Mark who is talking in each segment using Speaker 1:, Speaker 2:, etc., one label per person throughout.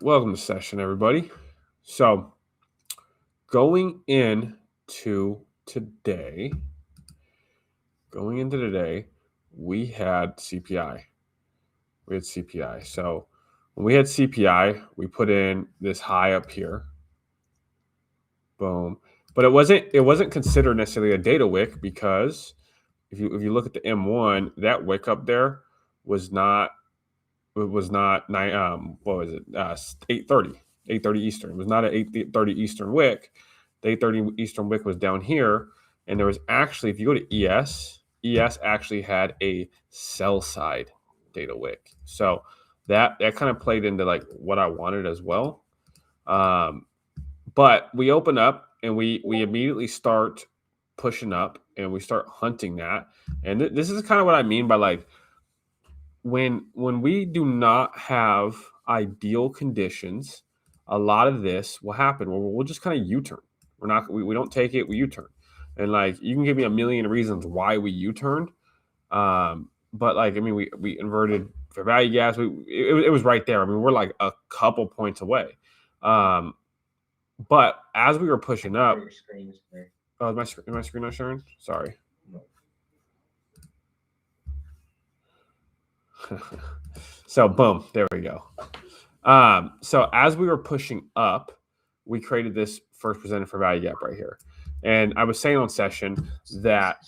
Speaker 1: Welcome to session, everybody. So, going today, going into today, we had CPI. We had CPI. So, when we had CPI, we put in this high up here. Boom. But it wasn't considered necessarily a data wick because if you look at the M1, that wick up there was not nine what was it 8:30 Eastern. It was not an 8:30 Eastern wick. The 8:30 Eastern wick was down here, and there was actually, if you go to ES actually had a sell side data wick. So that kind of played into like what I wanted as well. But we open up and we immediately start pushing up and we start hunting that. And this is kind of what I mean by like when we do not have ideal conditions, a lot of this will happen where we'll just kind of U-turn. We don't take it, we U-turn. And like you can give me a million reasons why we U-turned. But like I mean we inverted fair value gaps. It was right there. I mean, we're like a couple points away. But as we were pushing up, oh, my screen not sharing? Sorry. So boom, there we go. So as we were pushing up, we created this first presented fair value gap right here. And I was saying on session that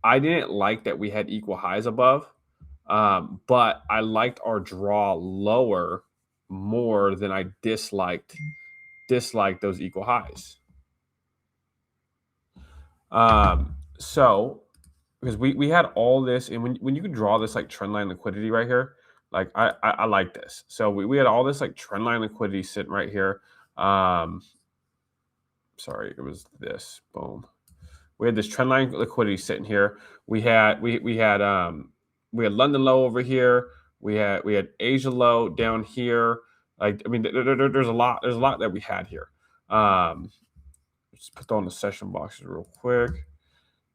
Speaker 1: I didn't like that we had equal highs above, but I liked our draw lower more than I disliked those equal highs. So because we had all this, and when you can draw this like trend line liquidity right here, like I like this. So we had all this like trend line liquidity sitting right here. Sorry, it was this. Boom. We had this trend line liquidity sitting here. We had London low over here. We had Asia low down here. Like I mean, there's a lot that we had here. Just put on the session boxes real quick.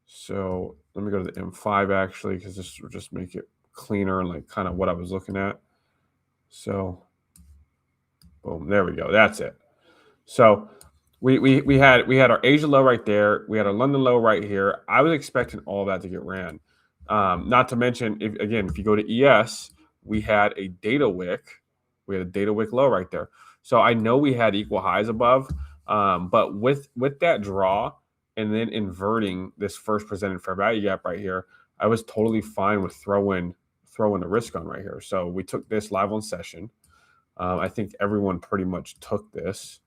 Speaker 1: So let me go to the M5 actually, because this will just make it cleaner and like kind of what I was looking at. So boom, there we go. That's it. So we had our Asia low right there. We had our London low right here. I was expecting all that to get ran. Not to mention, if you go to ES, we had a data wick. We had a data wick low right there. So I know we had equal highs above, but with that draw and then inverting this first presented fair value gap right here, I was totally fine with throwing the risk on right here. So we took this live on session. I think everyone pretty much took this.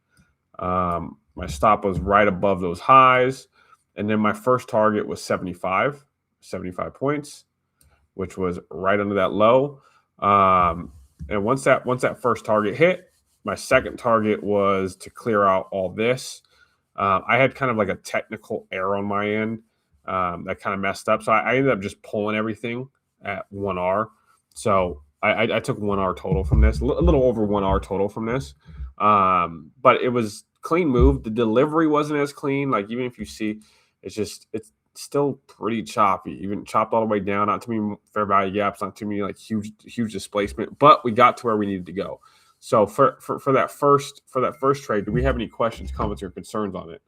Speaker 1: My stop was right above those highs. And then my first target was 75 points, which was right under that low. And once that first target hit, my second target was to clear out all this. I had kind of like a technical error on my end that kind of messed up. So I ended up just pulling everything at 1R. So I took 1R total from this, a little over 1R total from this. But it was clean move. The delivery wasn't as clean. Like even if you see, it's still pretty choppy, even chopped all the way down. Not too many fair value gaps, not too many like huge displacement. But we got to where we needed to go. So for that first trade, do we have any questions, comments, or concerns on it?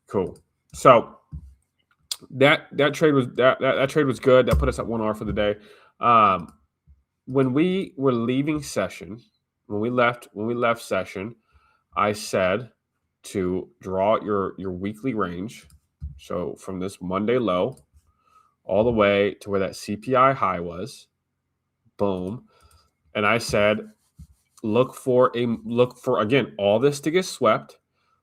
Speaker 1: Cool. So that trade was that trade was good. That put us at 1R for the day. When we were leaving session, when we left session, I said to draw your weekly range. So from this Monday low all the way to where that CPI high was, boom. And I said, look for again, all this to get swept.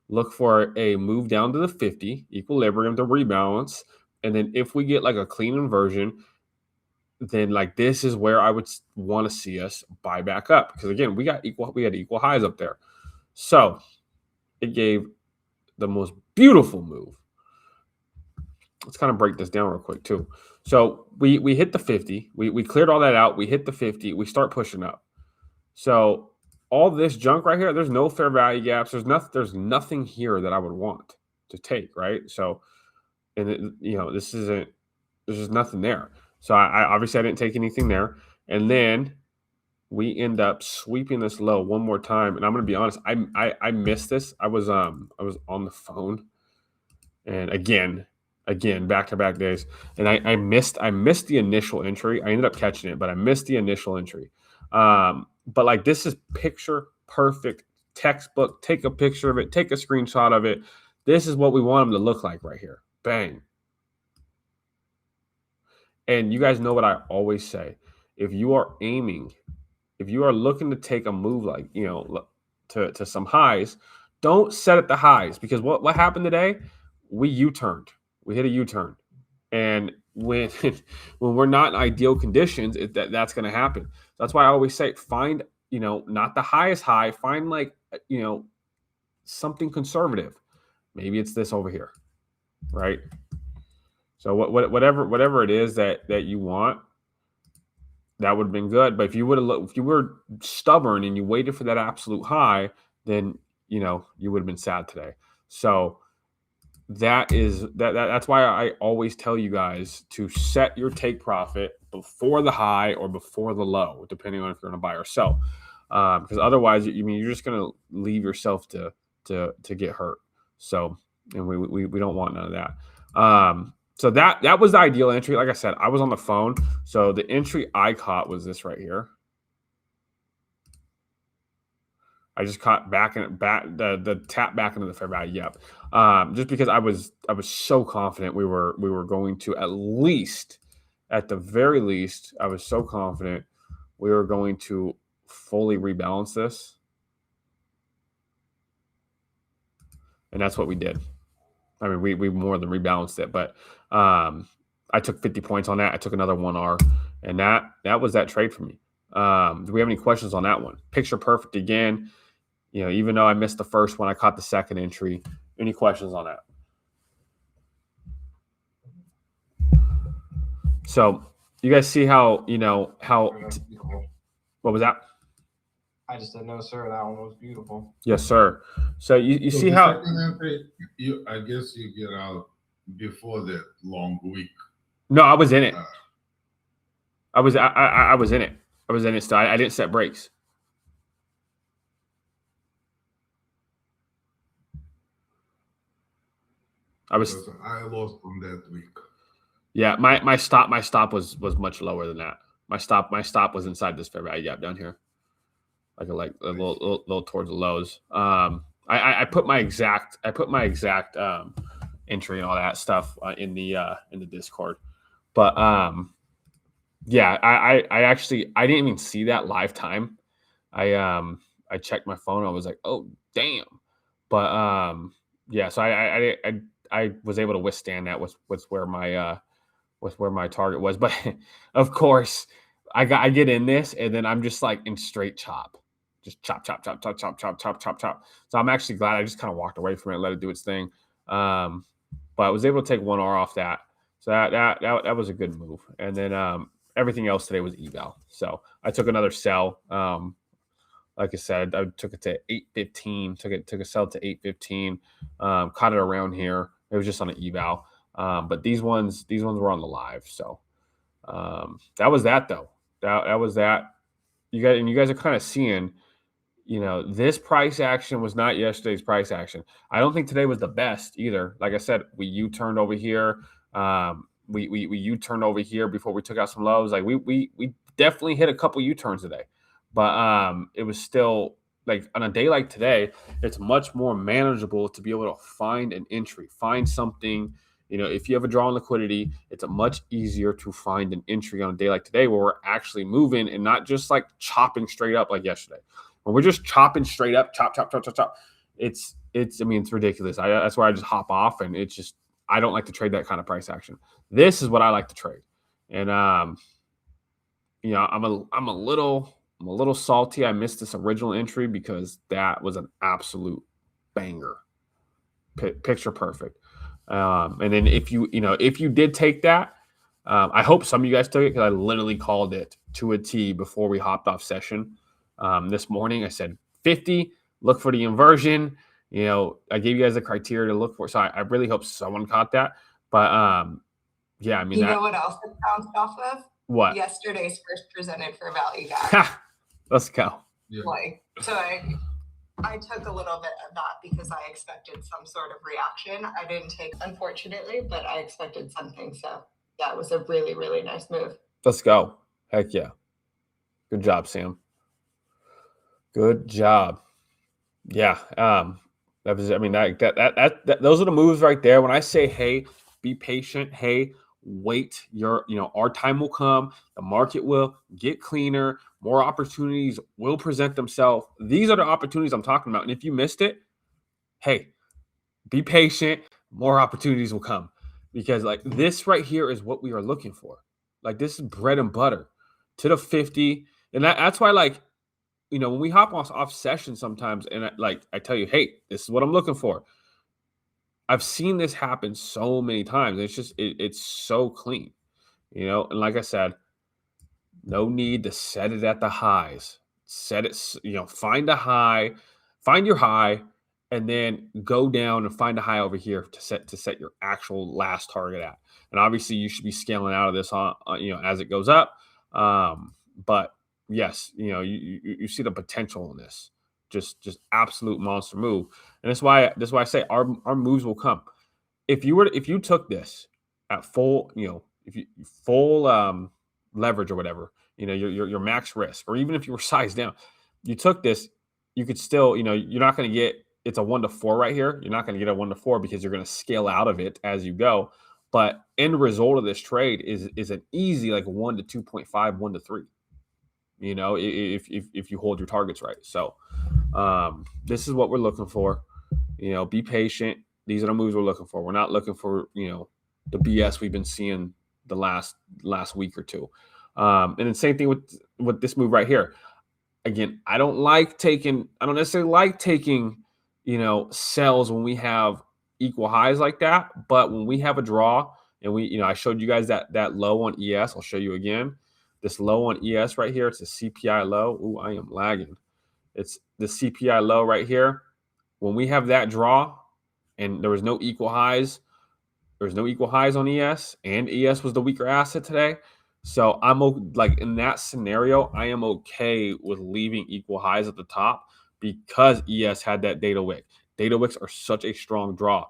Speaker 1: Look for a move down to the 50 equilibrium to rebalance. And then if we get like a clean inversion, then like this is where I would want to see us buy back up. Because again, we had equal highs up there. So it gave the most beautiful move. Let's kind of break this down real quick too. So we hit the 50. We cleared all that out. We hit the 50. We start pushing up. So all this junk right here, there's no fair value gaps. There's nothing here that I would want to take, right? So, and there's just nothing there. So I obviously I didn't take anything there. And then we end up sweeping this low one more time. And I'm gonna be honest, I missed this. I was on the phone, and again back to back days, and I missed the initial entry. I ended up catching it, but I missed the initial entry. But like, this is picture perfect textbook. Take a picture of it, take a screenshot of it. This is what we want them to look like right here. Bang. And you guys know what I always say. If you are looking to take a move, like, to some highs, don't set at the highs, because what happened today? We U-turned. We hit a U-turn. And when when we're not in ideal conditions, that's going to happen. That's why I always say, find, not the highest high, find like, something conservative. Maybe it's this over here, right? So whatever it is that you want, that would have been good. But if you were stubborn and you waited for that absolute high, then you would have been sad today. So that's why I always tell you guys to set your take profit before the high or before the low, depending on if you're going to buy or sell. Because otherwise, you're just going to leave yourself to get hurt. So, and we don't want none of that. So that was the ideal entry. Like I said, I was on the phone. So the entry I caught was this right here. I just caught the tap back into the fair value. Yep. Just because I was so confident we were going to, at the very least, I was so confident we were going to fully rebalance this. And that's what we did. I mean, we more than rebalanced it, but I took 50 points on that. I took another 1R, and that was that trade for me. Do we have any questions on that one? Picture perfect again. Even though I missed the first one, I caught the second entry. Any questions on that? So you guys see how, what was that?
Speaker 2: I just said no, sir. That one was beautiful.
Speaker 1: Yes, sir. So you see how
Speaker 3: entry, I guess you get out before that long week.
Speaker 1: No, I was in it. I was in it. I was in it still. I didn't set breaks.
Speaker 3: I lost on that week.
Speaker 1: Yeah, my stop was much lower than that. My stop was inside this fair value gap down here, like a little towards the lows. I put my exact entry and all that stuff in the Discord, but yeah, I didn't even see that live time. I checked my phone. I was like, oh damn, but yeah, so I was able to withstand that with where my target was. But of course, I get in this, and then I'm just like in straight chop. Just chop. So I'm actually glad I just kind of walked away from it and let it do its thing. But I was able to take 1R off that. So that was a good move. And then everything else today was eval. So I took another sell. Like I said, I took it to 815. Took a sell to 815. Caught it around here. It was just on an eval. But these ones were on the live. So that was that though. That was that. You guys are kind of seeing, this price action was not yesterday's price action. I don't think today was the best either. Like I said, we U-turned over here. We U-turned over here before we took out some lows. Like we definitely hit a couple U-turns today. But it was still, like, on a day like today, it's much more manageable to be able to find an entry, find something. If you have a draw on liquidity, it's much easier to find an entry on a day like today where we're actually moving and not just like chopping straight up like yesterday. When we're just chopping straight up, chop, it's ridiculous. That's why I just hop off, and it's just, I don't like to trade that kind of price action. This is what I like to trade. And I'm a little salty. I missed this original entry because that was an absolute banger. Picture perfect. And then if you did take that, I hope some of you guys took it, because I literally called it to a T before we hopped off session this morning. I said 50, look for the inversion. I gave you guys the criteria to look for. So I really hope someone caught that. But Yeah, I mean,
Speaker 4: you know what else it bounced off of?
Speaker 1: What?
Speaker 4: Yesterday's first presented for value gap.
Speaker 1: Let's go.
Speaker 3: Yeah.
Speaker 4: So I took a little bit of that because I expected some sort of reaction. I didn't take, unfortunately, but I expected something. So that was a really, really nice move.
Speaker 1: Let's go. Heck yeah. Good job, Sam. Good job. Yeah. That was, I mean, those are the moves right there. When I say, hey, be patient, hey, wait, our time will come, the market will get cleaner, more opportunities will present themselves. These are the opportunities I'm talking about. And if you missed it, hey, be patient, more opportunities will come. Because like this right here is what we are looking for. Like this is bread and butter to the 50. And that's why, like, when we hop off session sometimes, and I tell you, hey, this is what I'm looking for. I've seen this happen so many times. It's just it's so clean, and like I said, no need to set it at the highs. Set it, find a high, find your high, and then go down and find a high over here to set your actual last target at. And obviously, you should be scaling out of this on as it goes up. But yes, you see the potential in this. Just absolute monster move. And that's why I say our moves will come. If you took this at full, if you full leverage or whatever, your max risk, or even if you were sized down, you took this, you could still, you're not going to get, it's a 1 to 4 right here. You're not going to get a 1 to 4 because you're going to scale out of it as you go. But end result of this trade is an easy like 1 to 2.5, 1 to 3. If you hold your targets right. So this is what we're looking for. Be patient. These are the moves we're looking for. We're not looking for the BS we've been seeing the last week or two. And the same thing with this move right here. Again, I don't necessarily like taking sells when we have equal highs like that. But when we have a draw and I showed you guys that low on ES. I'll show you again. This low on ES right here. It's a CPI low. Ooh, I am lagging. It's the CPI low right here. When we have that draw and there was no equal highs, on ES, and ES was the weaker asset today. So I'm like in that scenario, I am okay with leaving equal highs at the top because ES had that data wick. Data wicks are such a strong draw.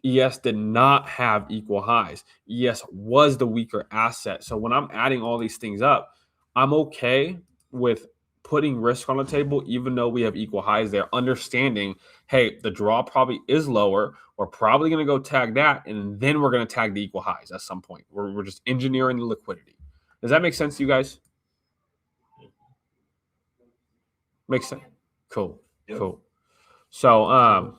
Speaker 1: ES did not have equal highs. ES was the weaker asset. So when I'm adding all these things up, I'm okay with putting risk on the table, even though we have equal highs there, understanding, hey, the draw probably is lower. We're probably going to go tag that, and then we're going to tag the equal highs at some point. We're just engineering the liquidity. Does that make sense to you guys? Makes sense. Cool. Yep. Cool. So,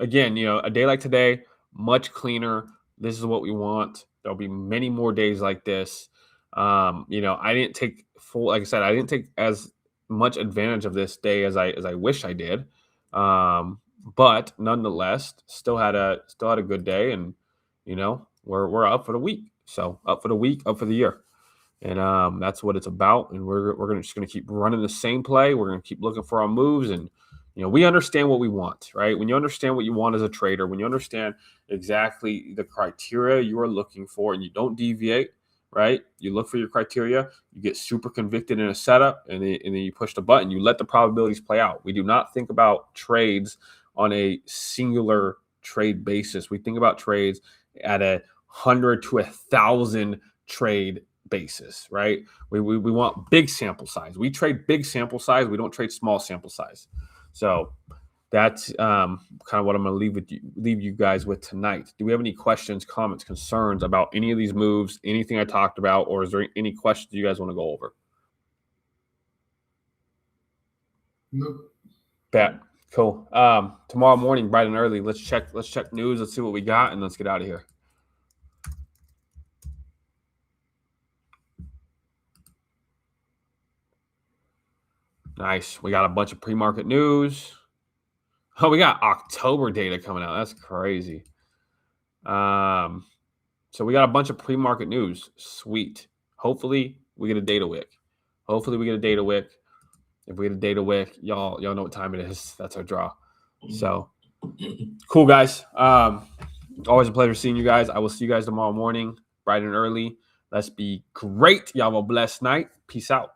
Speaker 1: again, a day like today, much cleaner. This is what we want. There'll be many more days like this. I didn't take like I said, I didn't take as much advantage of this day as I wish I did. But nonetheless, still had a good day, and we're up for the week. So up for the week, up for the year. And that's what it's about. And we're just gonna keep running the same play. We're gonna keep looking for our moves, and we understand what we want, right? When you understand what you want as a trader, when you understand exactly the criteria you are looking for, and you don't deviate, right? You look for your criteria, you get super convicted in a setup, and then you push the button. You let the probabilities play out. We do not think about trades on a singular trade basis. We think about trades at 100 to 1,000 trade basis, right? We want big sample size. We trade big sample size. We don't trade small sample size. So that's kind of what I'm going to leave you guys with tonight. Do we have any questions, comments, concerns about any of these moves, anything I talked about, or is there any questions you guys want to go over?
Speaker 3: Nope.
Speaker 1: Bet. Cool. Tomorrow morning, bright and early, let's check news. Let's see what we got, and let's get out of here. Nice. We got a bunch of pre-market news. Oh, we got October data coming out. That's crazy. So we got a bunch of pre-market news. Sweet. Hopefully we get a data wick. If we get a data wick, y'all know what time it is. That's our draw. So cool, guys. Always a pleasure seeing you guys. I will see you guys tomorrow morning. bright and early. Let's be great. Y'all have a blessed night. Peace out.